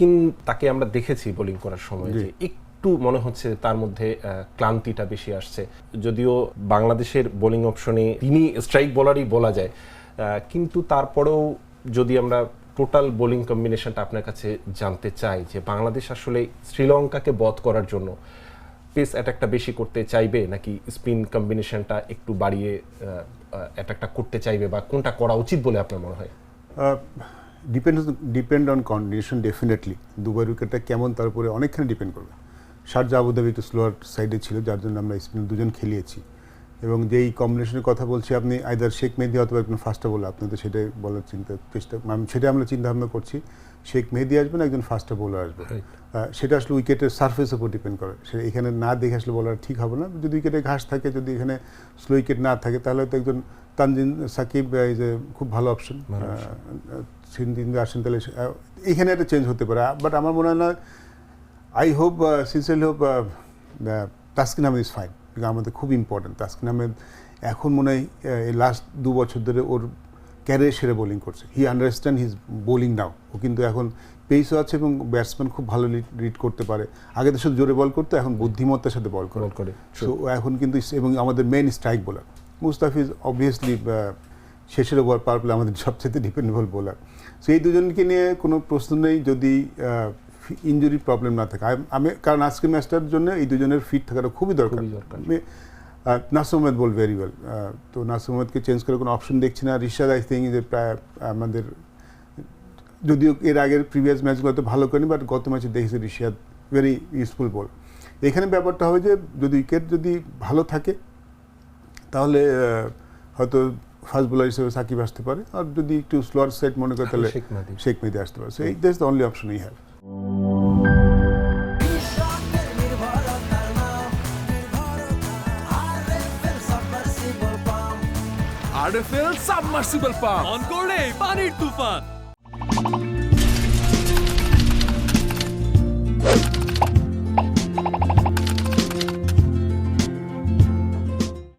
তাসকিন তাকে আমরা দেখেছি বোলিং করার সময় যে একটু মনে হচ্ছে তার মধ্যে ক্লান্তিটা বেশি আসছে, যদিও বাংলাদেশের বোলিং অপশনে তিনি স্ট্রাইক বোলারই বলা যায়, কিন্তু তারপরেও যদি আমরা টোটাল বোলিং কম্বিনেশনটা আপনার কাছে জানতে চাই যে বাংলাদেশ আসলে শ্রীলঙ্কাকে বধ করার জন্য পেস অ্যাটাকটা বেশি করতে চাইবে নাকি স্পিন কম্বিনেশনটা একটু বাড়িয়ে অ্যাটাকটা করতে চাইবে, বা কোনটা করা উচিত বলে আপনার মনে হয়? Depend on condition definitely. দুবার উইকেটটা কেমন তার উপরে অনেকখানি ডিপেন্ড করবে। শারজা আবুধাবি একটু স্লোয়ার সাইডে ছিল, যার জন্য আমরা স্পিন দুজন খেলিয়েছি। এবং যেই কম্বিনেশনের কথা বলছি, আপনি আইদার শেখ মেহেদী অথবা একজন ফাস্টার বোলার, আপনি তো সেটাই বলার সেটাই আমরা চিন্তা ভাবনা করছি। শেখ মেহেদী আসবে না একজন ফাস্টার বোলার আসবে, সেটা আসলে উইকেটের সারফেসের উপর ডিপেন্ড করে। সেটা এখানে না দেখে আসলে বলার ঠিক হবে না। যদি উইকেটে ঘাস থাকে, যদি এখানে স্লো উইকেট না থাকে, তাহলে হয়তো একজন তানজিম সাকিব ইজ এ খুব ভালো অপশন, তিনি আসেন, তাহলে এখানে একটা চেঞ্জ হতে পারে। বাট আমার মনে হয় না, I hope sincerely hope Taskin Ahmed is fine. আমাদের খুব ইম্পর্টেন্ট। তাসকিন আহমেদ এখন মনে হয় এই লাস্ট 2 বছর ধরে ওর ক্যারিয়ার সেরে বোলিং করছে। হি আন্ডারস্ট্যান্ড হিজ বোলিং নাও। ও কিন্তু এখন পেসও আছে এবং ব্যাটসম্যান খুব ভালো রিড করতে পারে। আগে তো শুধু জোরে বল করতো, এখন বুদ্ধিমত্তার সাথে বল করে। সো এখন কিন্তু, এবং আমাদের main strike bowler Mustafiz obviously শেষের ওভার পাওয়ার প্লে আমাদের সবচেয়ে ডিপেন্ডেবল বোলার। সো এই দুজনকে নিয়ে কোনো প্রশ্ন নেই, যদি ইনজুরি প্রবলেম না থাকে। কারণ আজকের ম্যাচটার জন্য এই দুজনের ফিট থাকাটা খুবই দরকার। নাসিম আহমেদ বল ভেরি ওয়েল, তো নাসিম আহমেদকে চেঞ্জ করে কোনো অপশন দেখছি না। রিশাদ আই থিঙ্ক যে প্রায় আমাদের, যদিও এর আগের প্রিভিয়াস ম্যাচগুলোতে ভালো করেনি, বাট গত ম্যাচে দেখেছি রিশাদ ভেরি ইউজফুল বল। এখানে ব্যাপারটা হবে যে যদি উইকেট যদি ভালো থাকে, তাহলে হয়তো ফাস্ট বোলার হিসেবে সাকিব আসতে পারে, আর যদি একটু স্লোয়ার সাইড মনে করে, তাহলে শেখ মেহেদী আসতে পারে। So that's the only option we have. RFL submersible pump on করলে পানির তুফান।